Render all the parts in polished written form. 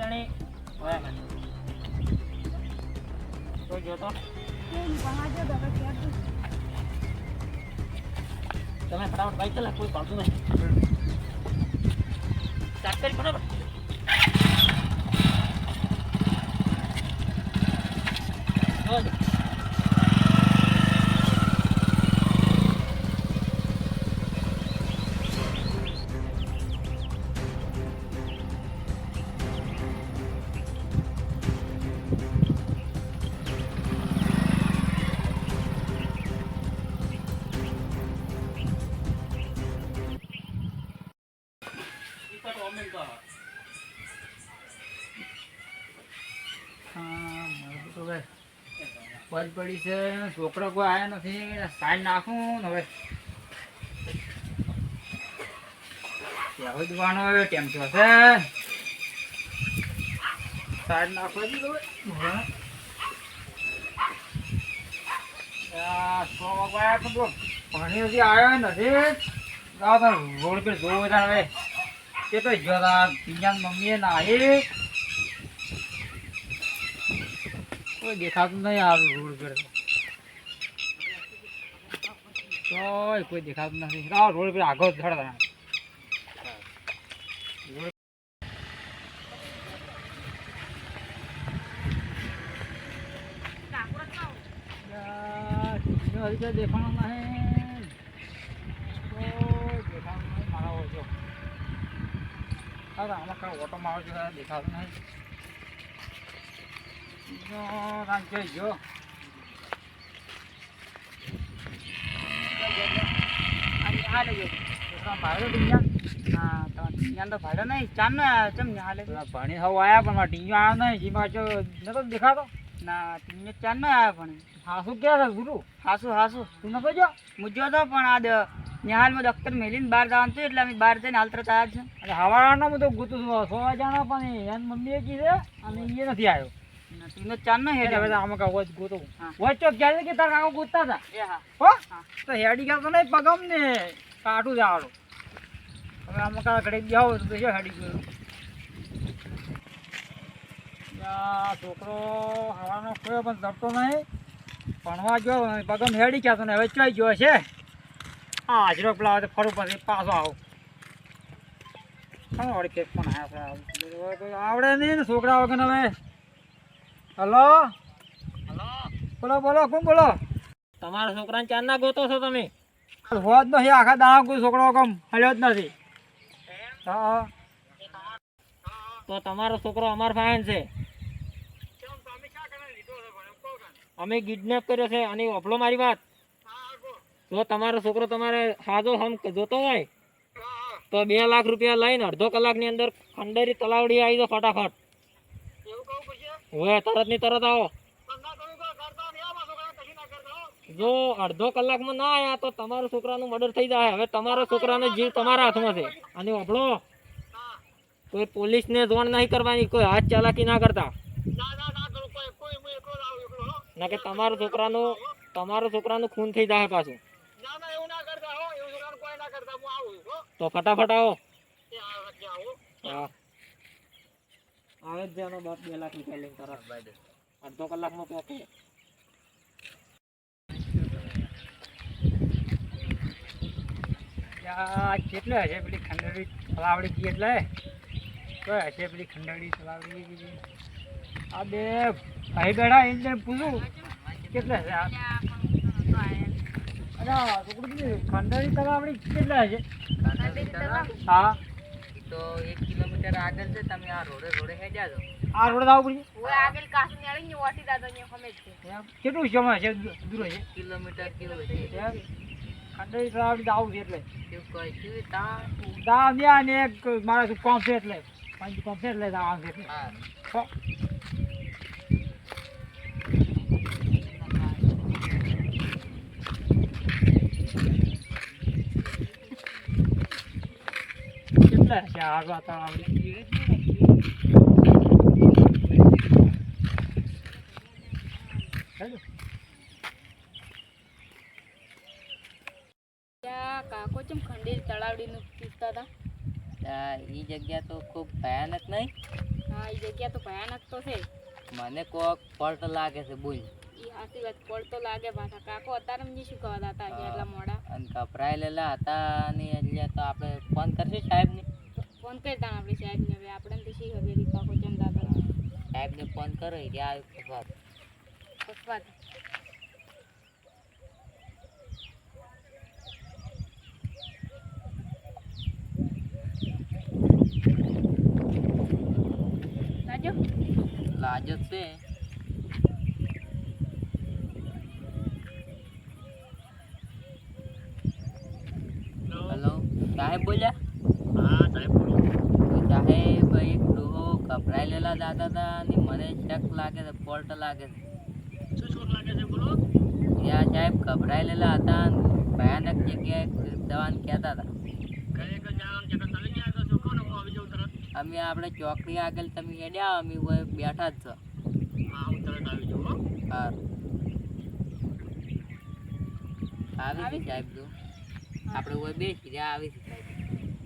ચણી ઓય તો જોતો તમે ફટાફટ બાઈક ચલા કોઈ પાડતું નહીં સ્ટાર્ટ કરી ફટાફટ પડી છે છોકરો કોઈ આવ્યા નથી સાઈડ નાખું ને હવે દુવાનો હવે કેમ છો છે સાઈડ નાખવા દીધું પાણી હજી આવ્યો નથી રોડ પર જોવું હવે તે તો જરા બીજા મમ્મીએ નાહી કોઈ દેખાતું નહીં આ રોડ પર કોઈ દેખાતું નથી રોડ પર આગળ ચડતા દેખાણું નહીં મારા ઓછો આમાં કાંઈ ઓટો મારો છે દેખાતું નહીં જો ભાડો નહીં ચાંદ ને ચમ હાલે ભણી હવે આવ્યા પણ ટીંજો આવ્યો નહીં જીમાં જો નતો દેખાતો ના ટીંજો ચાંદ ન આવ્યા પણ હાસુ ક્યાં છે ગુરુ હાસુ તું નતો જો મુજો તો પણ આ નિહાલમાં દફતર મેલીને બહાર જવાનું હતું એટલે અમે બહાર જઈને હાલ તરત આવ્યા છે અને હવાના હું તો ગોતું 100 વાગ્યાના પણ એની મમ્મીએ કીધે અને એ નથી આવ્યો તીનો ચાર ન હેડે હવે આમાં કા વોચ ગોતો વોચ તો ક્યારે કે તાર કાકો ગોતતા હતા એ હા હો તો હેડી ગયા તો નહીં પગમ ને કાઠું જાવડો હવે આમાં કા ઘડી જાવ તો જો હેડી ગયો યા છોકરો હવાનો કોઈ પણ ધરતો નહીં ભણવા ગયો પગમ હેડી ગયા તો ને હવે ચોઈ ગયો છે હા હાજરો પેલા તો ફરું પછી પાછો આવો વળી કેક પણ આવડે નહીં ને છોકરા વગર હવે હલો બોલો કોણ બોલો તમારા છોકરાને ચાર ના ગોતો છો તમે હોત નથી આખા દાણા કોઈ છોકરો કમ હલ્યો જ નથી હા તો તમારો છોકરો અમાર ફાઈન છે અમે કિડનેપ કર્યો છે અને ઓફલો મારી વાત તો તમારો છોકરો તમારે હાજો હમ જોતો હોય તો 2 લાખ રૂપિયા લઈને અડધો કલાકની અંદર ખંડેરી તલાવડી આવી દો ફટાફટ હવે તરત ની તરત આવો જો અડધો કલાકમાં ના આવ્યા તો તમારા છોકરાનું મર્ડર થઈ જાય હવે તમારા છોકરાનો જીવ તમારા હાથમાં છે અને ઓફલો કોઈ પોલીસને જોણ નહીં કરવાની કોઈ હાથ ચાલાકી ના કરતા ના કે તમારા છોકરાનું ખૂન થઈ જાય પાછું તો ફટાફટ આવો હા આવે જ જાનો બાપ 2 લાખ રૂપિયા લઈને તરત અડધો કલાકમાં પહોંચે કેટલે હશે પેલી ખંડેરી તલાવડી જી એટલે કઈ હશે પેલી ખંડેરી તલાવડી આ બે ભાઈ બેઠા એને પૂછું કેટલે હશે ખંડેરી તલાવડી કેટલે હશે હા તો 1 કિલોમીટર આગળ છે તમે આ રોડે હેડ્યા છો આ રોડ આવું પડશે ઓય આગળ કાસની આળી ઓટી દાદો ને ખમે છે કેટલું સમય છે દૂર છે કિલોમીટર છે ખંડેરી તલાવડી આવું છે એટલે કેવું કોઈ કે દા ને એક મારા શું કોમ છે એટલે પાંચ કોમ છે એટલે આવું છે હા ચાર વાત આવડી કાકો ચમ ખંડેરી તળાવડી નું પૂછતા હતા એ જગ્યા તો ખૂબ ભયાનક નહીં હા એ જગ્યા તો ભયાનક તો છે. મને કોક ફોલ્ટ લાગે છે બોલ. ઈ સાચી વાત, ફોલ્ટ તો લાગે પાછા. કાકો અત્યારે મને શું કહેતા હતા કે એટલા મોડા અને ગભરાયેલા હતા ને એટલે તો આપણે ફોન કરશું સાહેબને. ફોન કરતા આપણે સાહેબને. હવે આપણે તો શી ખબર કાકો ચમ દાદા સાહેબને ફોન કરો એ આવ્યું પપ્પા લાજો લાજો છે. હેલો સાહેબ બોલ્યા? હા સાહેબ બોલો. સાહેબ એક ડોહો ગભરાયેલા દાદા હતા અને મને શક લાગે છે, ફોલ્ટ લાગે છે. શું શોખ લાગે છે બોલો? ત્યાં સાહેબ ગભરાયેલા હતા અને ભયાનક જગ્યાએ દવાને કહેતા હતા. અમે આપણે ચોકડી આગળ તમે હેડ્યા અમે બેઠા જ છો. આવી છે સાહેબ તો આપણે ઓય બેસી રહ્યા આવી છે સાહેબ.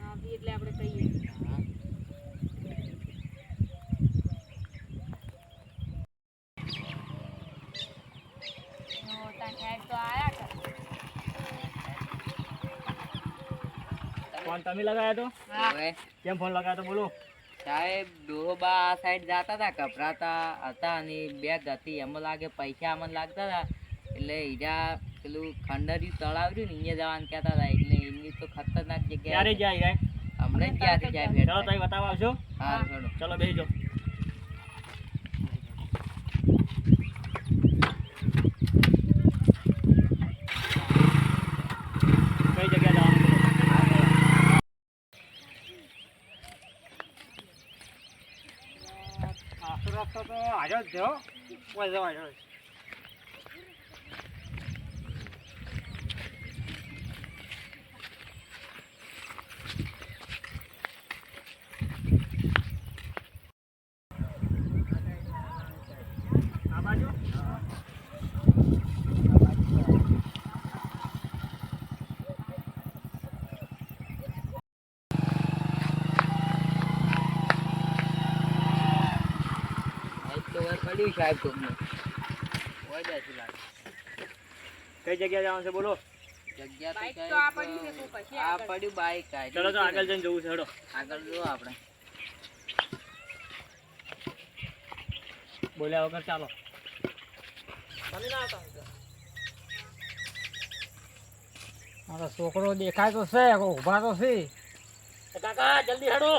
હા બી એટલે આપણે કહીએ. હા. સાહેબ તો આયા હતા. ફોન તમે લગાવ્યો તો? હવે કેમ ફોન લગાવ્યો તો બોલો? સાહેબ ડોહોબા આ સાઈડ જતા હતા, ગભરાતા હતા અને બેગ હતી એમાં લાગે પૈસા અમને લાગતા હતા એટલે હીરા પેલું ખંડરિયું તળાવ રહ્યું ને અહીંયા જવાનું કહેતા હતા એટલે એમની તો ખતરનાક જગ્યા. ક્યારે જાય હમણાં જ ગયા છે સાહેબ. ચલો તમે બતાવવા આવશો? હા ચલો. ચલો બેસી જાઓ. કઈ જગ્યાએ જવાનું? આખો રસ્તો તો હાજો જ છે હો. કોઈ જવા જો. આ બાજુ તો હવે પડ્યું સાહેબ તમને હોય બેસી લાગે. કઈ જગ્યાએ જવાનું છે બોલો? જગ્યા બાઈક તો તો આ સાહેબ, પડ્યું છે, કોઈ પછી આ આગળ. પડ્યું બાઈક. ચલો તો આગળ જઈને જવું છે હેડો. આગળ જુઓ આપણે. બોલ્યા વગર ચાલો. મારો છોકરો દેખાય તો છે, ઉભા તો છે. કાકા જલ્દી હેડો.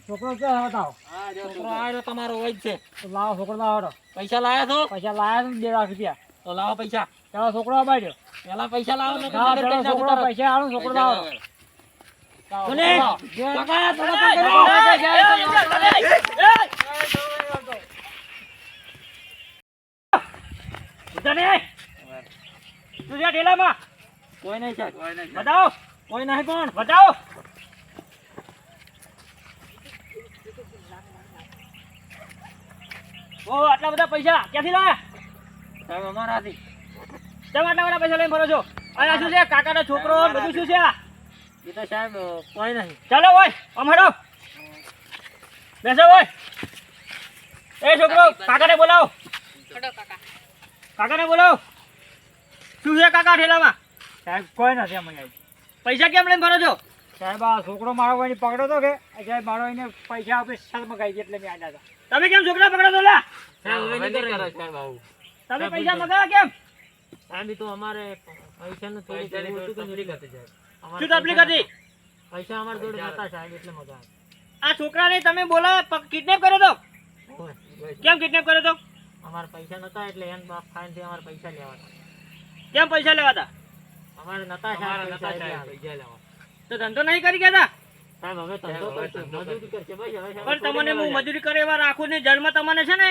છોકરો ક્યાં બતાવો? છોકરો આવ્યો તમારો હોય જ છે. તો લાવો છોકરો લાવો હેડો. પૈસા લાયા છો? પૈસા લાયા છો 2 લાખ રૂપિયા. તો લાવો પૈસા. ચાલો છોકરો આબાડ્યો. પેલા પૈસા લાવો ને છોકરો પૈસા આલો છોકરો લાવો. કોઈ નહીં સાહેબ. બતાવો. કોઈ નહીં કોણ? બતાવો. ઓ આટલા બધા પૈસા ક્યાંથી લાયા? સાહેબ અમારાથી. તમે આટલા બધા પૈસા લઈને ફરો છો? આ શું છે? કાકાનો છોકરો બધું શું છે આ? એ તો સાહેબ કોઈ નહીં. ચાલો ઓય આમ હેડો. બેસો ઓય. એ છોકરો કાકાને બોલાવો. હડો કાકા. કાકાને બોલાવો. શું છે કાકા ઠેલામાં? સાહેબ કોઈ નથી અમે. પૈસા કેમ લઈને ફરો છો? સાહેબ આ છોકરો મારો ભાઈ પકડો તો કે સાહેબ મારો એને પૈસા આપે શરમ ગાઈ એટલે મેં આડા હતા. તમે કેમ છોકરા પકડો તો લા? તમે પૈસા મગાવ્યા કેમ? સાહેબ તો અમારે પૈસાનું થોડી તકલીફ હતી સાહેબ. શું તકલીફ હતી? પૈસા અમારા જોડે નતા સાહેબ એટલે મજા આ છોકરાને તમે બોલાવ્યા કિડનેપ કર્યો તો? કેમ કિડનેપ કર્યો તો? અમારા પૈસા નતા એટલે એમ બાપ ફાઈન થી અમારે પૈસા લેવા હતા. કેમ પૈસા લેવા હતા? અમારે નતા સાહેબ પૈસા લેવા. તો ધંધો નહીં કરી ગયા તા? સાહેબ હવે ધંધો કરશે મજૂરી કરશે ભાઈ હવે પણ તમને હું મજૂરી કરે એવા રાખું ને જન્મ તમને છે ને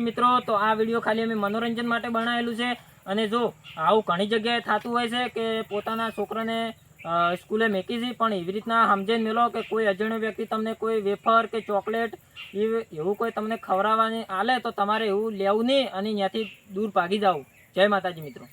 મિત્રો તો આ વિડીયો ખાલી અમે મનોરંજન માટે બનાવેલું છે અને જો આવું ઘણી જગ્યાએ થતું હોય છે કે પોતાના છોકરાને સ્કૂલે મેકી છે, પણ એવી રીતના સમજીને મેલો કે કોઈ અજાણ્યો વ્યક્તિ તમને કોઈ વેફર કે ચોકલેટ એવું કોઈ તમને ખવડાવવાની આલે તો તમારે એવું લેવું નહીં અને ત્યાંથી દૂર ભાગી જાવ. જય માતાજી મિત્રો.